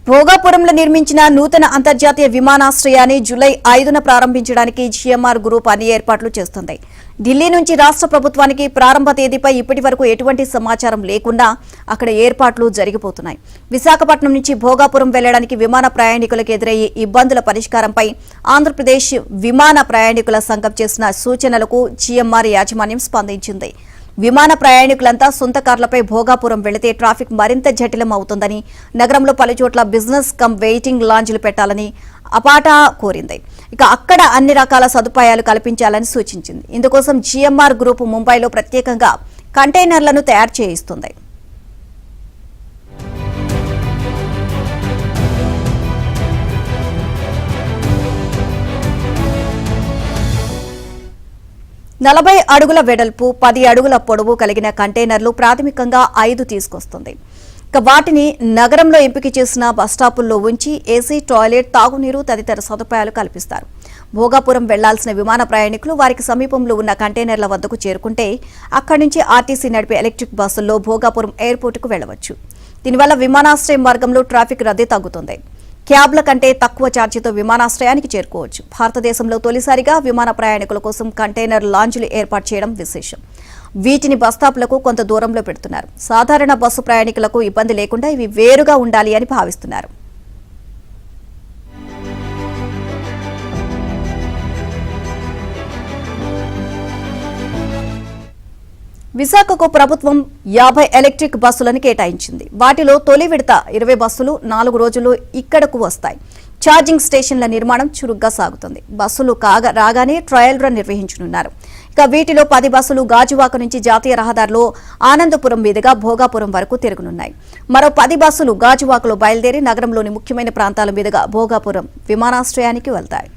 భోగాపురంలో నిర్మించిన నూతన అంతర్జాతీయ విమానాశ్రయాన్ని జూలై 5న ప్రారంభించడానికి జిఎంఆర్ గ్రూప్ అన్ని ఏర్పాట్లు చేస్తుంది. ఢిల్లీ నుంచి రాష్ట్ర ప్రభుత్వానికి ప్రారంభ తేదీపై ఇప్పటి వరకు ఎటువంటి సమాచారం లేకుండా అక్కడ ఏర్పాట్లు జరిగిపోతున్నాయి. విశాఖపట్నం నుంచి భోగాపురం వెళ్లడానికి విమాన ప్రయాణికులకు ఎదురయ్యే ఇబ్బందుల పరిష్కారంపై ఆంధ్రప్రదేశ్ విమాన ప్రయాణికుల సంఘం చేసిన సూచనలకు జిఎంఆర్ యాజమాన్యం స్పందించింది. విమాన ప్రయాణికులంతా సొంత కార్లపై భోగాపురం వెళితే ట్రాఫిక్ మరింత జటిలం అవుతుందని, నగరంలో పలుచోట్ల బిజినెస్ కమ్ వెయిటింగ్ లాంజ్లు పెట్టాలని అపాటా కోరింది. ఇక అక్కడ అన్ని రకాల సదుపాయాలు కల్పించాలని సూచించింది. ఇందుకోసం జిఎంఆర్ గ్రూప్ ముంబైలో ప్రత్యేకంగా కంటైనర్లను తయారు చేయిస్తుంది. నలభై అడుగుల వెడల్పు 10 అడుగుల పొడవు కలిగిన కంటైనర్లు ప్రాథమికంగా 5 తీసుకొస్తుంది. ఇక వాటిని నగరంలో ఎంపిక చేసిన బస్టాపుల్లో ఉంచి ఏసీ, టాయిలెట్, తాగునీరు తదితర సదుపాయాలు కల్పిస్తారు. భోగాపురం వెళ్లాల్సిన విమాన ప్రయాణికులు వారికి సమీపంలో ఉన్న కంటైనర్ల వద్దకు చేరుకుంటే అక్కడి నుంచి ఆర్టీసీ నడిపే ఎలక్ట్రిక్ బస్సుల్లో భోగాపురం ఎయిర్పోర్టుకు వెళ్లవచ్చు. దీనివల్ల విమానాశ్రయం మార్గంలో ట్రాఫిక్ రద్దీ తగ్గుతుంది. క్యాబ్ల కంటే తక్కువ ఛార్జీతో విమానాశ్రయానికి చేరుకోవచ్చు. భారతదేశంలో తొలిసారిగా విమాన ప్రయాణికుల కోసం కంటైనర్ లాంజ్లు ఏర్పాటు చేయడం విశేషం. వీటిని బస్టాపులకు కొంత దూరంలో పెడుతున్నారు. సాధారణ బస్సు ప్రయాణికులకు ఇబ్బంది లేకుండా ఇవి వేరుగా ఉండాలి అని భావిస్తున్నారు. విశాఖకు ప్రభుత్వం 50 ఎలక్ట్రిక్ బస్సులను కేటాయించింది. వాటిలో తొలి విడత 20 బస్సులు 4 రోజులు ఇక్కడకు వస్తాయి. ఛార్జింగ్ స్టేషన్ల నిర్మాణం చురుగ్గా సాగుతుంది. బస్సులు రాగానే ట్రయల్ రన్ నిర్వహించనున్నారు. ఇక వీటిలో 10 బస్సులు గాజువాక నుంచి జాతీయ రహదారిలో ఆనందపురం మీదుగా భోగాపురం వరకు తిరగనున్నాయి. మరో 10 బస్సులు గాజువాకలో బయలుదేరి నగరంలోని ముఖ్యమైన ప్రాంతాల మీదుగా భోగాపురం విమానాశ్రయానికి వెళ్తాయి.